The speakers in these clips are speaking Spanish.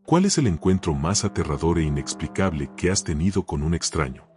¿Cuál es el encuentro más aterrador e inexplicable que has tenido con un extraño?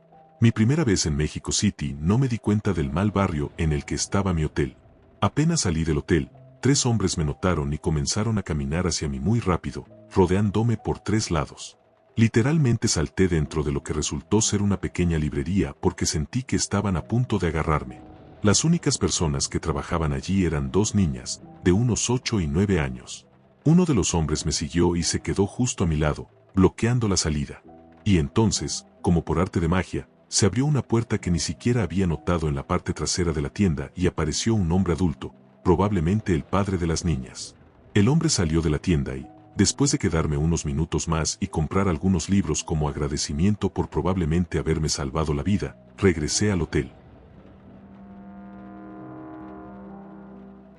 Mi primera vez en México City no me di cuenta del mal barrio en el que estaba mi hotel. Apenas salí del hotel, 3 hombres me notaron y comenzaron a caminar hacia mí muy rápido, rodeándome por 3 lados. Literalmente salté dentro de lo que resultó ser una pequeña librería porque sentí que estaban a punto de agarrarme. Las únicas personas que trabajaban allí eran 2 niñas, de unos 8 y 9 años. Uno de los hombres me siguió y se quedó justo a mi lado, bloqueando la salida. Y entonces, como por arte de magia, se abrió una puerta que ni siquiera había notado en la parte trasera de la tienda y apareció un hombre adulto, probablemente el padre de las niñas. El hombre salió de la tienda y, después de quedarme unos minutos más y comprar algunos libros como agradecimiento por probablemente haberme salvado la vida, regresé al hotel.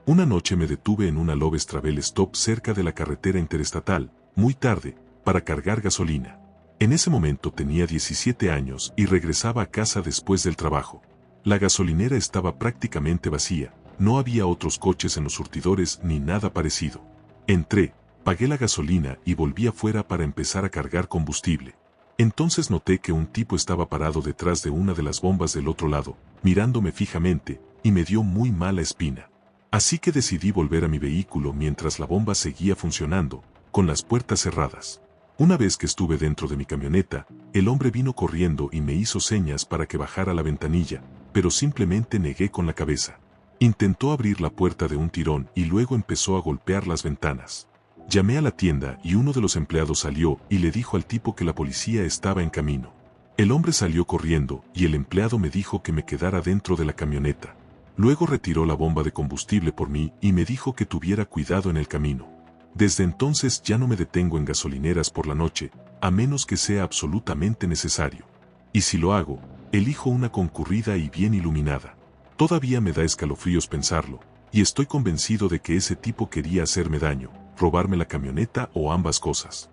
Una noche me detuve en una Loves Travel Stop cerca de la carretera interestatal, muy tarde, para cargar gasolina. En ese momento tenía 17 años y regresaba a casa después del trabajo. La gasolinera estaba prácticamente vacía, no había otros coches en los surtidores ni nada parecido. Entré, pagué la gasolina y volví afuera para empezar a cargar combustible. Entonces noté que un tipo estaba parado detrás de una de las bombas del otro lado, mirándome fijamente, y me dio muy mala espina. Así que decidí volver a mi vehículo mientras la bomba seguía funcionando, con las puertas cerradas. Una vez que estuve dentro de mi camioneta, el hombre vino corriendo y me hizo señas para que bajara la ventanilla, pero simplemente negué con la cabeza. Intentó abrir la puerta de un tirón y luego empezó a golpear las ventanas. Llamé a la tienda y uno de los empleados salió y le dijo al tipo que la policía estaba en camino. El hombre salió corriendo y el empleado me dijo que me quedara dentro de la camioneta. Luego retiró la bomba de combustible por mí y me dijo que tuviera cuidado en el camino. Desde entonces ya no me detengo en gasolineras por la noche, a menos que sea absolutamente necesario. Y si lo hago, elijo una concurrida y bien iluminada. Todavía me da escalofríos pensarlo, y estoy convencido de que ese tipo quería hacerme daño, robarme la camioneta o ambas cosas.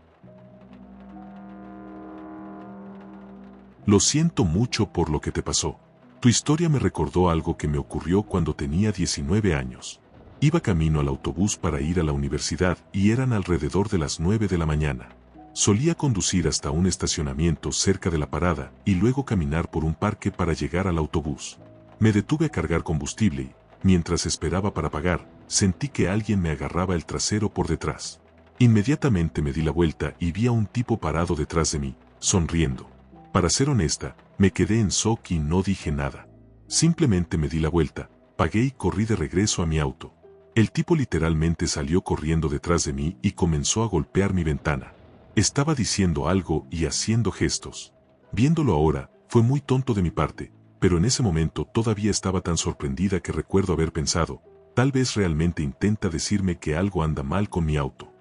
Lo siento mucho por lo que te pasó. Tu historia me recordó algo que me ocurrió cuando tenía 19 años. Iba camino al autobús para ir a la universidad y eran alrededor de las 9 de la mañana. Solía conducir hasta un estacionamiento cerca de la parada y luego caminar por un parque para llegar al autobús. Me detuve a cargar combustible y, mientras esperaba para pagar, sentí que alguien me agarraba el trasero por detrás. Inmediatamente me di la vuelta y vi a un tipo parado detrás de mí, sonriendo. Para ser honesta, me quedé en shock y no dije nada. Simplemente me di la vuelta, pagué y corrí de regreso a mi auto. El tipo literalmente salió corriendo detrás de mí y comenzó a golpear mi ventana. Estaba diciendo algo y haciendo gestos. Viéndolo ahora, fue muy tonto de mi parte, pero en ese momento todavía estaba tan sorprendida que recuerdo haber pensado, tal vez realmente intenta decirme que algo anda mal con mi auto.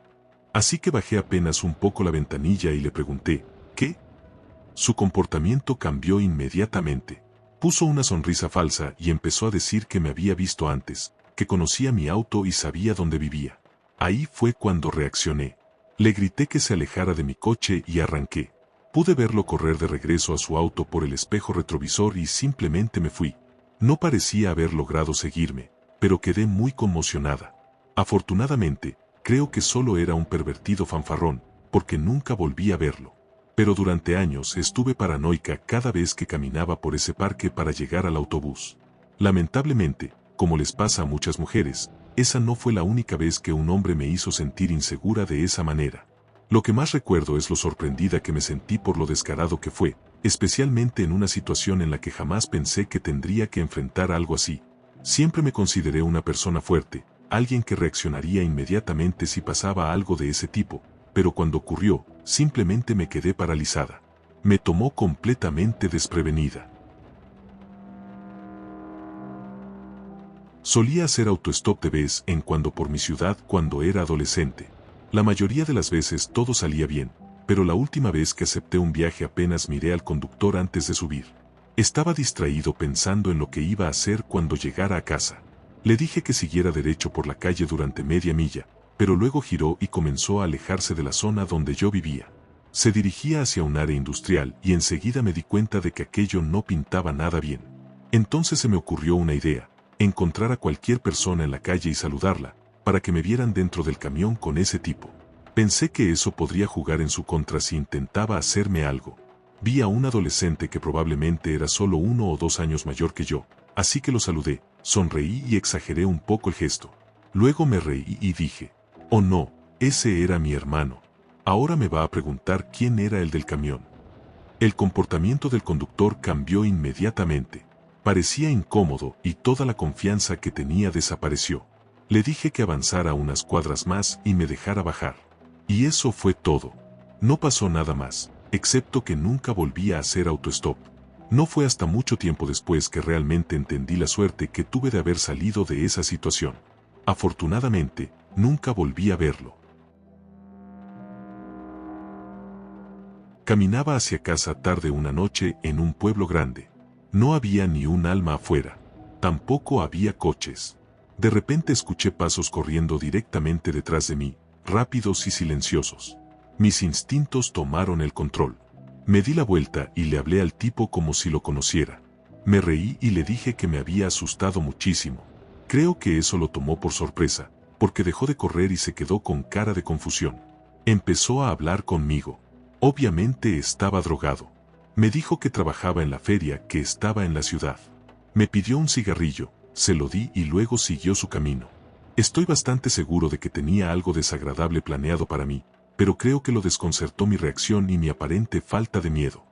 Así que bajé apenas un poco la ventanilla y le pregunté, ¿qué? Su comportamiento cambió inmediatamente. Puso una sonrisa falsa y empezó a decir que me había visto antes, que conocía mi auto y sabía dónde vivía. Ahí fue cuando reaccioné. Le grité que se alejara de mi coche y arranqué. Pude verlo correr de regreso a su auto por el espejo retrovisor y simplemente me fui. No parecía haber logrado seguirme, pero quedé muy conmocionada. Afortunadamente, creo que solo era un pervertido fanfarrón, porque nunca volví a verlo. Pero durante años estuve paranoica cada vez que caminaba por ese parque para llegar al autobús. Lamentablemente, como les pasa a muchas mujeres, esa no fue la única vez que un hombre me hizo sentir insegura de esa manera. Lo que más recuerdo es lo sorprendida que me sentí por lo descarado que fue, especialmente en una situación en la que jamás pensé que tendría que enfrentar algo así. Siempre me consideré una persona fuerte, alguien que reaccionaría inmediatamente si pasaba algo de ese tipo, pero cuando ocurrió, simplemente me quedé paralizada. Me tomó completamente desprevenida. Solía hacer autostop de vez en cuando por mi ciudad cuando era adolescente. La mayoría de las veces todo salía bien, pero la última vez que acepté un viaje apenas miré al conductor antes de subir. Estaba distraído pensando en lo que iba a hacer cuando llegara a casa. Le dije que siguiera derecho por la calle durante media milla, pero luego giró y comenzó a alejarse de la zona donde yo vivía. Se dirigía hacia un área industrial y enseguida me di cuenta de que aquello no pintaba nada bien. Entonces se me ocurrió una idea: encontrar a cualquier persona en la calle y saludarla, para que me vieran dentro del camión con ese tipo. Pensé que eso podría jugar en su contra si intentaba hacerme algo. Vi a un adolescente que probablemente era solo 1 o 2 años mayor que yo, así que lo saludé, sonreí y exageré un poco el gesto. Luego me reí y dije, oh no, ese era mi hermano. Ahora me va a preguntar quién era el del camión. El comportamiento del conductor cambió inmediatamente. Parecía incómodo y toda la confianza que tenía desapareció. Le dije que avanzara unas cuadras más y me dejara bajar. Y eso fue todo. No pasó nada más, excepto que nunca volví a hacer autostop. No fue hasta mucho tiempo después que realmente entendí la suerte que tuve de haber salido de esa situación. Afortunadamente, nunca volví a verlo. Caminaba hacia casa tarde una noche en un pueblo grande. No había ni un alma afuera. Tampoco había coches. De repente escuché pasos corriendo directamente detrás de mí, rápidos y silenciosos. Mis instintos tomaron el control. Me di la vuelta y le hablé al tipo como si lo conociera. Me reí y le dije que me había asustado muchísimo. Creo que eso lo tomó por sorpresa, porque dejó de correr y se quedó con cara de confusión. Empezó a hablar conmigo. Obviamente estaba drogado. Me dijo que trabajaba en la feria que estaba en la ciudad. Me pidió un cigarrillo, se lo di y luego siguió su camino. Estoy bastante seguro de que tenía algo desagradable planeado para mí, pero creo que lo desconcertó mi reacción y mi aparente falta de miedo.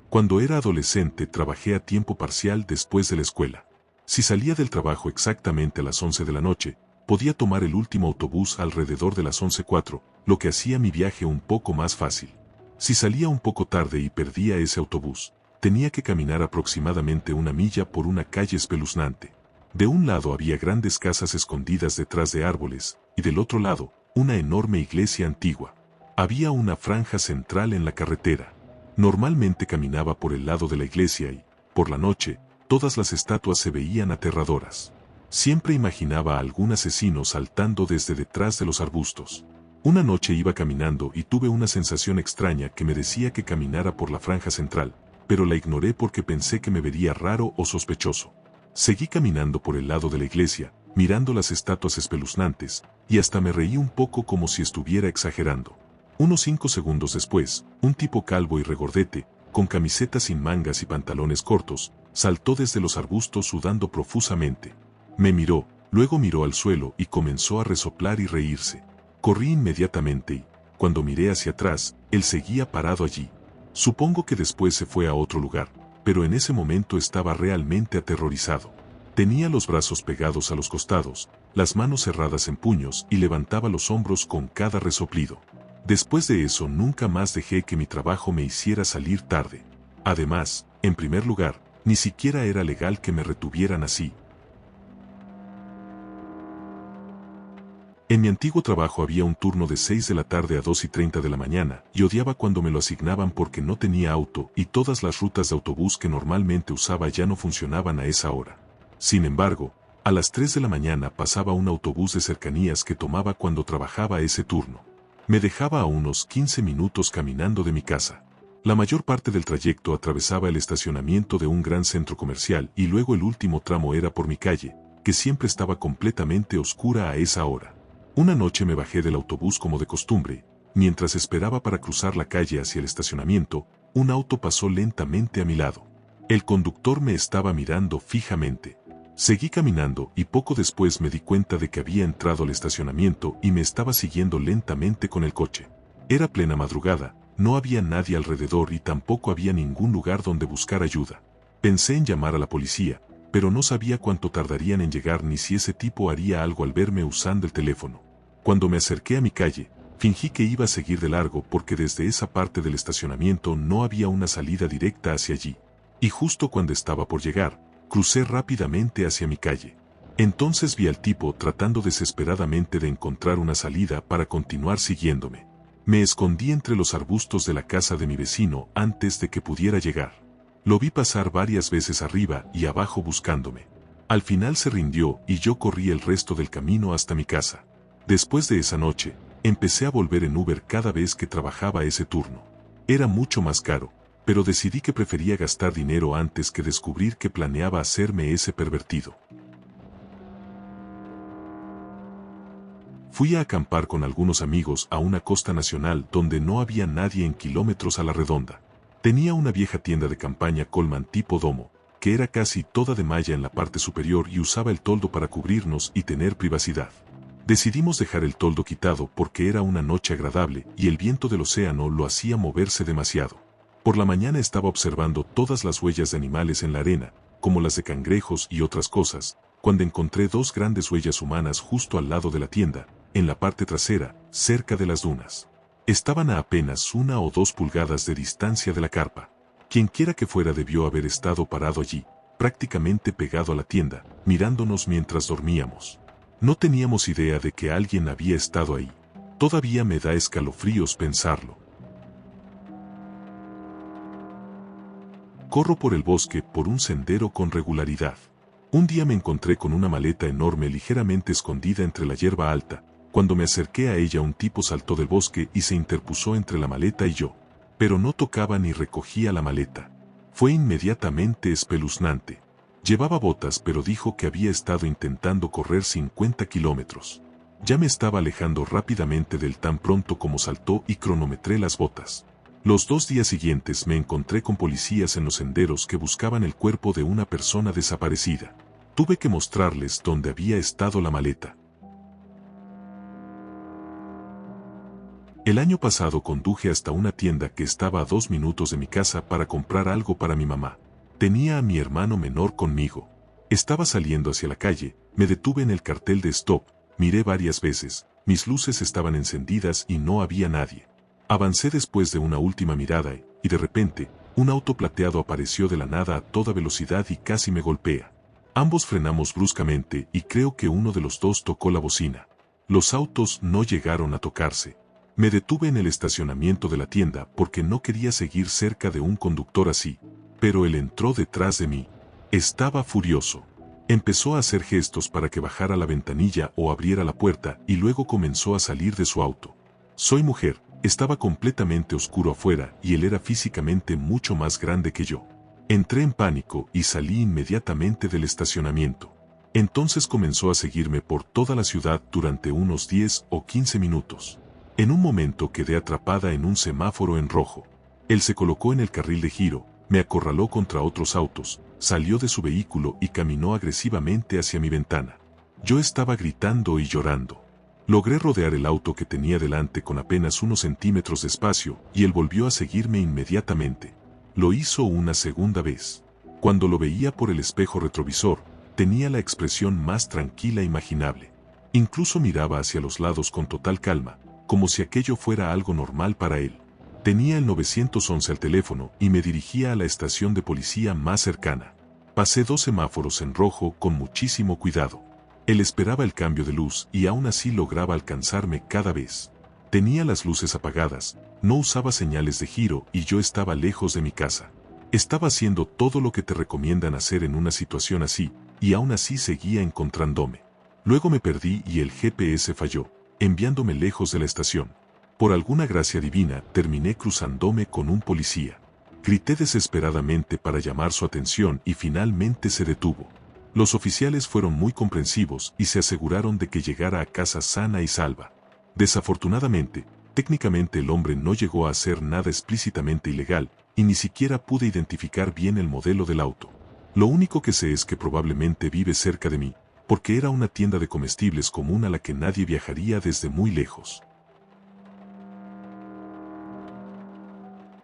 Cuando era adolescente trabajé a tiempo parcial después de la escuela. Si salía del trabajo exactamente a las 11 de la noche, podía tomar el último autobús alrededor de las 11:04, lo que hacía mi viaje un poco más fácil. Si salía un poco tarde y perdía ese autobús, tenía que caminar aproximadamente 1 milla por una calle espeluznante. De un lado había grandes casas escondidas detrás de árboles, y del otro lado, una enorme iglesia antigua. Había una franja central en la carretera. Normalmente caminaba por el lado de la iglesia y, por la noche, todas las estatuas se veían aterradoras. Siempre imaginaba a algún asesino saltando desde detrás de los arbustos. Una noche iba caminando y tuve una sensación extraña que me decía que caminara por la franja central, pero la ignoré porque pensé que me vería raro o sospechoso. Seguí caminando por el lado de la iglesia, mirando las estatuas espeluznantes, y hasta me reí un poco como si estuviera exagerando. Unos 5 segundos después, un tipo calvo y regordete, con camiseta sin mangas y pantalones cortos, saltó desde los arbustos sudando profusamente. Me miró, luego miró al suelo y comenzó a resoplar y reírse. Corrí inmediatamente y, cuando miré hacia atrás, él seguía parado allí. Supongo que después se fue a otro lugar, pero en ese momento estaba realmente aterrorizado. Tenía los brazos pegados a los costados, las manos cerradas en puños y levantaba los hombros con cada resoplido. Después de eso nunca más dejé que mi trabajo me hiciera salir tarde. Además, en primer lugar, ni siquiera era legal que me retuvieran así. En mi antiguo trabajo había un turno de 6 de la tarde a 2:30 de la mañana y odiaba cuando me lo asignaban porque no tenía auto y todas las rutas de autobús que normalmente usaba ya no funcionaban a esa hora. Sin embargo, a las 3 de la mañana pasaba un autobús de cercanías que tomaba cuando trabajaba ese turno. Me dejaba a unos 15 minutos caminando de mi casa. La mayor parte del trayecto atravesaba el estacionamiento de un gran centro comercial y luego el último tramo era por mi calle, que siempre estaba completamente oscura a esa hora. Una noche me bajé del autobús como de costumbre. Mientras esperaba para cruzar la calle hacia el estacionamiento, un auto pasó lentamente a mi lado. El conductor me estaba mirando fijamente. Seguí caminando y poco después me di cuenta de que había entrado al estacionamiento y me estaba siguiendo lentamente con el coche. Era plena madrugada, no había nadie alrededor y tampoco había ningún lugar donde buscar ayuda. Pensé en llamar a la policía, pero no sabía cuánto tardarían en llegar ni si ese tipo haría algo al verme usando el teléfono. Cuando me acerqué a mi calle, fingí que iba a seguir de largo porque desde esa parte del estacionamiento no había una salida directa hacia allí. Y justo cuando estaba por llegar, crucé rápidamente hacia mi calle. Entonces vi al tipo tratando desesperadamente de encontrar una salida para continuar siguiéndome. Me escondí entre los arbustos de la casa de mi vecino antes de que pudiera llegar. Lo vi pasar varias veces arriba y abajo buscándome. Al final se rindió y yo corrí el resto del camino hasta mi casa. Después de esa noche, empecé a volver en Uber cada vez que trabajaba ese turno. Era mucho más caro, pero decidí que prefería gastar dinero antes que descubrir que planeaba hacerme ese pervertido. Fui a acampar con algunos amigos a una costa nacional donde no había nadie en kilómetros a la redonda. Tenía una vieja tienda de campaña Coleman tipo domo, que era casi toda de malla en la parte superior y usaba el toldo para cubrirnos y tener privacidad. Decidimos dejar el toldo quitado porque era una noche agradable y el viento del océano lo hacía moverse demasiado. Por la mañana estaba observando todas las huellas de animales en la arena, como las de cangrejos y otras cosas, cuando encontré dos grandes huellas humanas justo al lado de la tienda, en la parte trasera, cerca de las dunas. Estaban a apenas 1 o 2 pulgadas de distancia de la carpa. Quienquiera que fuera debió haber estado parado allí, prácticamente pegado a la tienda, mirándonos mientras dormíamos. No teníamos idea de que alguien había estado ahí. Todavía me da escalofríos pensarlo. Corro por el bosque por un sendero con regularidad. Un día me encontré con una maleta enorme ligeramente escondida entre la hierba alta. Cuando me acerqué a ella un tipo saltó del bosque y se interpuso entre la maleta y yo. Pero no tocaba ni recogía la maleta. Fue inmediatamente espeluznante. Llevaba botas pero dijo que había estado intentando correr 50 kilómetros. Ya me estaba alejando rápidamente del tan pronto como saltó y cronometré las botas. Los 2 días siguientes me encontré con policías en los senderos que buscaban el cuerpo de una persona desaparecida. Tuve que mostrarles dónde había estado la maleta. El año pasado conduje hasta una tienda que estaba a 2 minutos de mi casa para comprar algo para mi mamá. Tenía a mi hermano menor conmigo. Estaba saliendo hacia la calle, me detuve en el cartel de stop, miré varias veces, mis luces estaban encendidas y no había nadie. Avancé después de una última mirada y de repente, un auto plateado apareció de la nada a toda velocidad y casi me golpea. Ambos frenamos bruscamente y creo que uno de los dos tocó la bocina. Los autos no llegaron a tocarse. Me detuve en el estacionamiento de la tienda porque no quería seguir cerca de un conductor así, pero él entró detrás de mí. Estaba furioso. Empezó a hacer gestos para que bajara la ventanilla o abriera la puerta y luego comenzó a salir de su auto. Soy mujer, estaba completamente oscuro afuera y él era físicamente mucho más grande que yo. Entré en pánico y salí inmediatamente del estacionamiento. Entonces comenzó a seguirme por toda la ciudad durante unos 10 o 15 minutos. En un momento quedé atrapada en un semáforo en rojo. Él se colocó en el carril de giro, me acorraló contra otros autos, salió de su vehículo y caminó agresivamente hacia mi ventana. Yo estaba gritando y llorando. Logré rodear el auto que tenía delante con apenas unos centímetros de espacio y él volvió a seguirme inmediatamente. Lo hizo una segunda vez. Cuando lo veía por el espejo retrovisor, tenía la expresión más tranquila imaginable. Incluso miraba hacia los lados con total calma, como si aquello fuera algo normal para él. Tenía el 911 al teléfono y me dirigía a la estación de policía más cercana. Pasé 2 semáforos en rojo con muchísimo cuidado. Él esperaba el cambio de luz y aún así lograba alcanzarme cada vez. Tenía las luces apagadas, no usaba señales de giro y yo estaba lejos de mi casa. Estaba haciendo todo lo que te recomiendan hacer en una situación así, y aún así seguía encontrándome. Luego me perdí y el GPS falló, enviándome lejos de la estación. Por alguna gracia divina, terminé cruzándome con un policía. Grité desesperadamente para llamar su atención y finalmente se detuvo. Los oficiales fueron muy comprensivos y se aseguraron de que llegara a casa sana y salva. Desafortunadamente, técnicamente el hombre no llegó a hacer nada explícitamente ilegal, y ni siquiera pude identificar bien el modelo del auto. Lo único que sé es que probablemente vive cerca de mí, porque era una tienda de comestibles común a la que nadie viajaría desde muy lejos.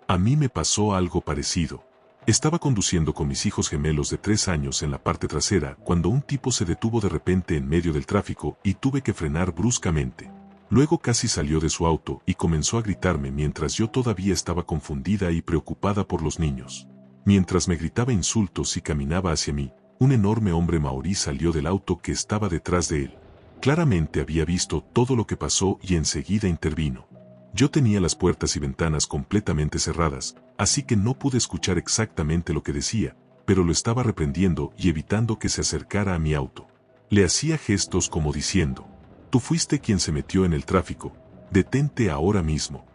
A mí me pasó algo parecido. Estaba conduciendo con mis hijos gemelos de 3 años en la parte trasera cuando un tipo se detuvo de repente en medio del tráfico y tuve que frenar bruscamente. Luego casi salió de su auto y comenzó a gritarme mientras yo todavía estaba confundida y preocupada por los niños. Mientras me gritaba insultos y caminaba hacia mí, un enorme hombre maorí salió del auto que estaba detrás de él. Claramente había visto todo lo que pasó y enseguida intervino. Yo tenía las puertas y ventanas completamente cerradas, así que no pude escuchar exactamente lo que decía, pero lo estaba reprendiendo y evitando que se acercara a mi auto. Le hacía gestos como diciendo: «Tú fuiste quien se metió en el tráfico, detente ahora mismo».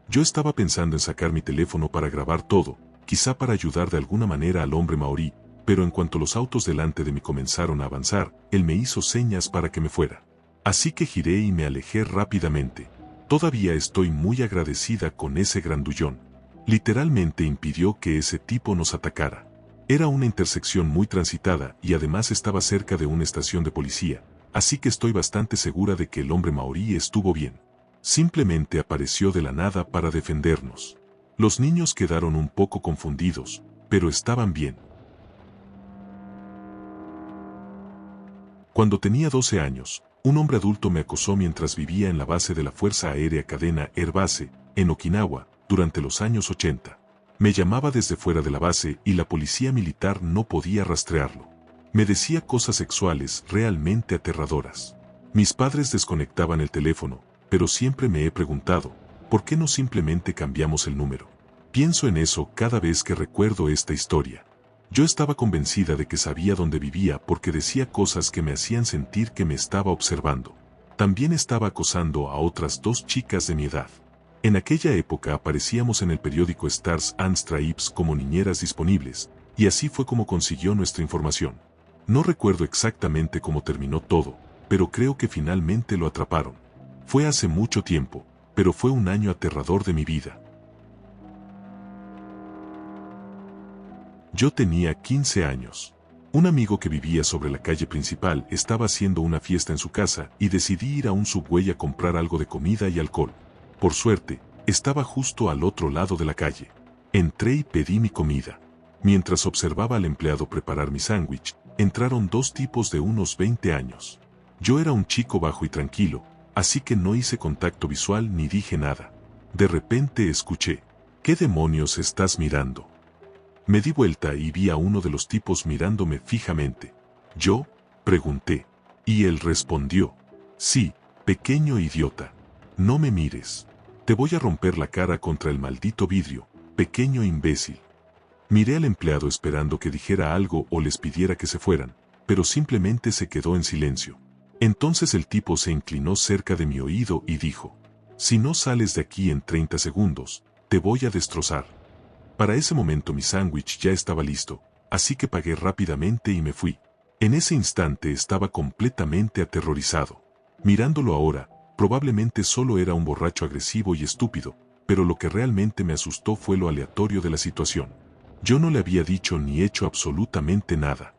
Yo estaba pensando en sacar mi teléfono para grabar todo, quizá para ayudar de alguna manera al hombre maorí, pero en cuanto los autos delante de mí comenzaron a avanzar, él me hizo señas para que me fuera. Así que giré y me alejé rápidamente. Todavía estoy muy agradecida con ese grandullón. Literalmente impidió que ese tipo nos atacara. Era una intersección muy transitada y además estaba cerca de una estación de policía, así que estoy bastante segura de que el hombre maorí estuvo bien. Simplemente apareció de la nada para defendernos. Los niños quedaron un poco confundidos, pero estaban bien. Cuando tenía 12 años, un hombre adulto me acosó mientras vivía en la base de la Fuerza Aérea Cadena Air Base, en Okinawa, durante los años 80. Me llamaba desde fuera de la base y la policía militar no podía rastrearlo. Me decía cosas sexuales realmente aterradoras. Mis padres desconectaban el teléfono, pero siempre me he preguntado, ¿por qué no simplemente cambiamos el número? Pienso en eso cada vez que recuerdo esta historia. Yo estaba convencida de que sabía dónde vivía porque decía cosas que me hacían sentir que me estaba observando. También estaba acosando a otras 2 chicas de mi edad. En aquella época aparecíamos en el periódico Stars and Stripes como niñeras disponibles, y así fue como consiguió nuestra información. No recuerdo exactamente cómo terminó todo, pero creo que finalmente lo atraparon. Fue hace mucho tiempo, pero fue un año aterrador de mi vida. Yo tenía 15 años. Un amigo que vivía sobre la calle principal estaba haciendo una fiesta en su casa y decidí ir a un Subway a comprar algo de comida y alcohol. Por suerte, estaba justo al otro lado de la calle. Entré y pedí mi comida. Mientras observaba al empleado preparar mi sándwich, entraron 2 tipos de unos 20 años. Yo era un chico bajo y tranquilo, así que no hice contacto visual ni dije nada. De repente escuché, ¿qué demonios estás mirando? Me di vuelta y vi a uno de los tipos mirándome fijamente. Yo pregunté, y él respondió, sí, pequeño idiota, no me mires. Te voy a romper la cara contra el maldito vidrio, pequeño imbécil. Miré al empleado esperando que dijera algo o les pidiera que se fueran, pero simplemente se quedó en silencio. Entonces el tipo se inclinó cerca de mi oído y dijo, si no sales de aquí en 30 segundos, te voy a destrozar. Para ese momento mi sándwich ya estaba listo, así que pagué rápidamente y me fui. En ese instante estaba completamente aterrorizado. Mirándolo ahora, probablemente solo era un borracho agresivo y estúpido, pero lo que realmente me asustó fue lo aleatorio de la situación. Yo no le había dicho ni hecho absolutamente nada.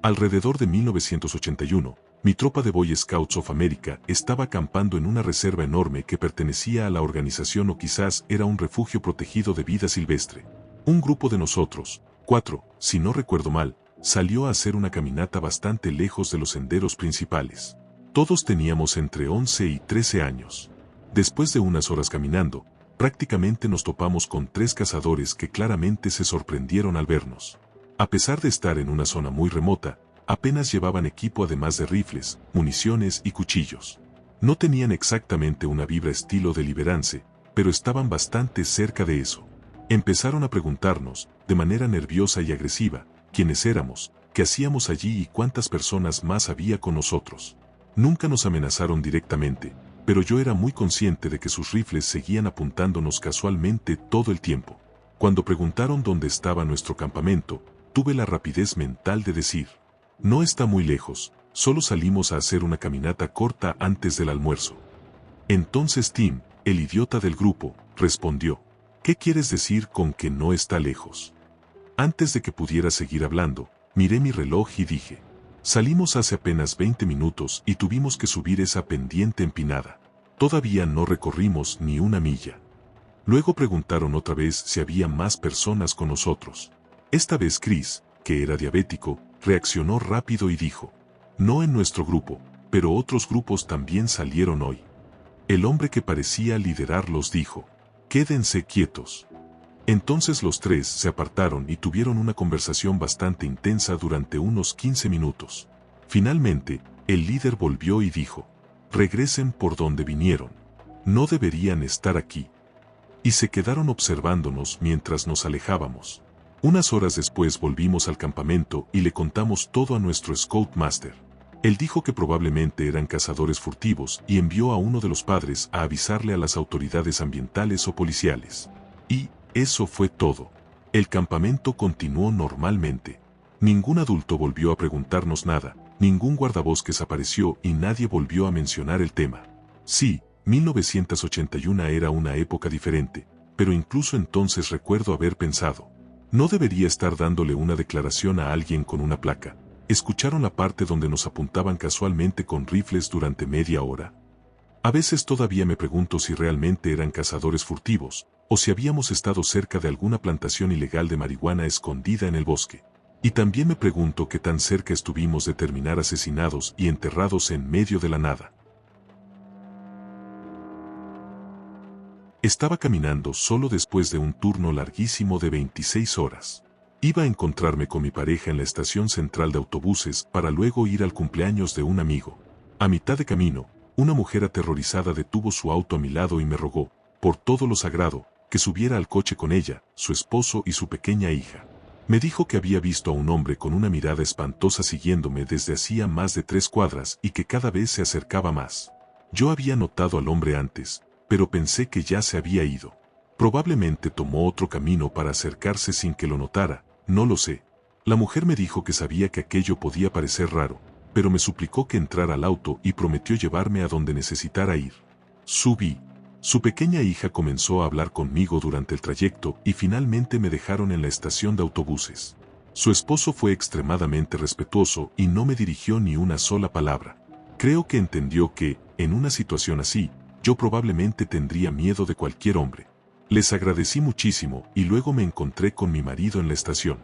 Alrededor de 1981, mi tropa de Boy Scouts of America estaba acampando en una reserva enorme que pertenecía a la organización o quizás era un refugio protegido de vida silvestre. Un grupo de nosotros, 4, si no recuerdo mal, salió a hacer una caminata bastante lejos de los senderos principales. Todos teníamos entre 11 y 13 años. Después de unas horas caminando, prácticamente nos topamos con 3 cazadores que claramente se sorprendieron al vernos. A pesar de estar en una zona muy remota, apenas llevaban equipo además de rifles, municiones y cuchillos. No tenían exactamente una vibra estilo Deliverance, pero estaban bastante cerca de eso. Empezaron a preguntarnos, de manera nerviosa y agresiva, quiénes éramos, qué hacíamos allí y cuántas personas más había con nosotros. Nunca nos amenazaron directamente, pero yo era muy consciente de que sus rifles seguían apuntándonos casualmente todo el tiempo. Cuando preguntaron dónde estaba nuestro campamento, tuve la rapidez mental de decir, no está muy lejos, solo salimos a hacer una caminata corta antes del almuerzo. Entonces Tim, el idiota del grupo, respondió, ¿qué quieres decir con que no está lejos? Antes de que pudiera seguir hablando, miré mi reloj y dije, salimos hace apenas 20 minutos y tuvimos que subir esa pendiente empinada. Todavía no recorrimos ni una milla. Luego preguntaron otra vez si había más personas con nosotros. Esta vez Chris, que era diabético, reaccionó rápido y dijo, no en nuestro grupo, pero otros grupos también salieron hoy. El hombre que parecía liderarlos dijo, quédense quietos. Entonces los 3 se apartaron y tuvieron una conversación bastante intensa durante unos 15 minutos. Finalmente, el líder volvió y dijo, regresen por donde vinieron. No deberían estar aquí. Y se quedaron observándonos mientras nos alejábamos. Unas horas después volvimos al campamento y le contamos todo a nuestro Scoutmaster. Él dijo que probablemente eran cazadores furtivos y envió a uno de los padres a avisarle a las autoridades ambientales o policiales. Y eso fue todo. El campamento continuó normalmente. Ningún adulto volvió a preguntarnos nada, ningún guardabosques apareció y nadie volvió a mencionar el tema. Sí, 1981 era una época diferente, pero incluso entonces recuerdo haber pensado, no debería estar dándole una declaración a alguien con una placa. ¿Escucharon la parte donde nos apuntaban casualmente con rifles durante media hora? A veces todavía me pregunto si realmente eran cazadores furtivos, o si habíamos estado cerca de alguna plantación ilegal de marihuana escondida en el bosque. Y también me pregunto qué tan cerca estuvimos de terminar asesinados y enterrados en medio de la nada. Estaba caminando solo después de un turno larguísimo de 26 horas. Iba a encontrarme con mi pareja en la estación central de autobuses para luego ir al cumpleaños de un amigo. A mitad de camino, una mujer aterrorizada detuvo su auto a mi lado y me rogó, por todo lo sagrado, que subiera al coche con ella, su esposo y su pequeña hija. Me dijo que había visto a un hombre con una mirada espantosa siguiéndome desde hacía más de 3 cuadras y que cada vez se acercaba más. Yo había notado al hombre antes, pero pensé que ya se había ido. Probablemente tomó otro camino para acercarse sin que lo notara, no lo sé. La mujer me dijo que sabía que aquello podía parecer raro, pero me suplicó que entrara al auto y prometió llevarme a donde necesitara ir. Subí. Su pequeña hija comenzó a hablar conmigo durante el trayecto y finalmente me dejaron en la estación de autobuses. Su esposo fue extremadamente respetuoso y no me dirigió ni una sola palabra. Creo que entendió que, en una situación así, yo probablemente tendría miedo de cualquier hombre. Les agradecí muchísimo y luego me encontré con mi marido en la estación.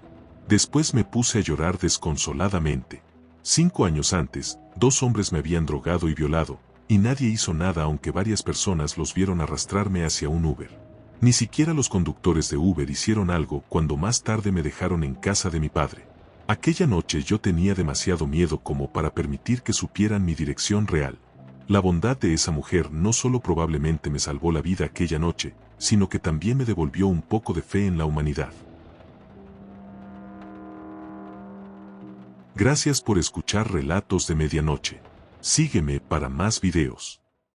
Después me puse a llorar desconsoladamente. 5 años antes, 2 hombres me habían drogado y violado, y nadie hizo nada aunque varias personas los vieron arrastrarme hacia un Uber. Ni siquiera los conductores de Uber hicieron algo cuando más tarde me dejaron en casa de mi padre. Aquella noche yo tenía demasiado miedo como para permitir que supieran mi dirección real. La bondad de esa mujer no solo probablemente me salvó la vida aquella noche, sino que también me devolvió un poco de fe en la humanidad. Gracias por escuchar Relatos de Medianoche. Sígueme para más videos.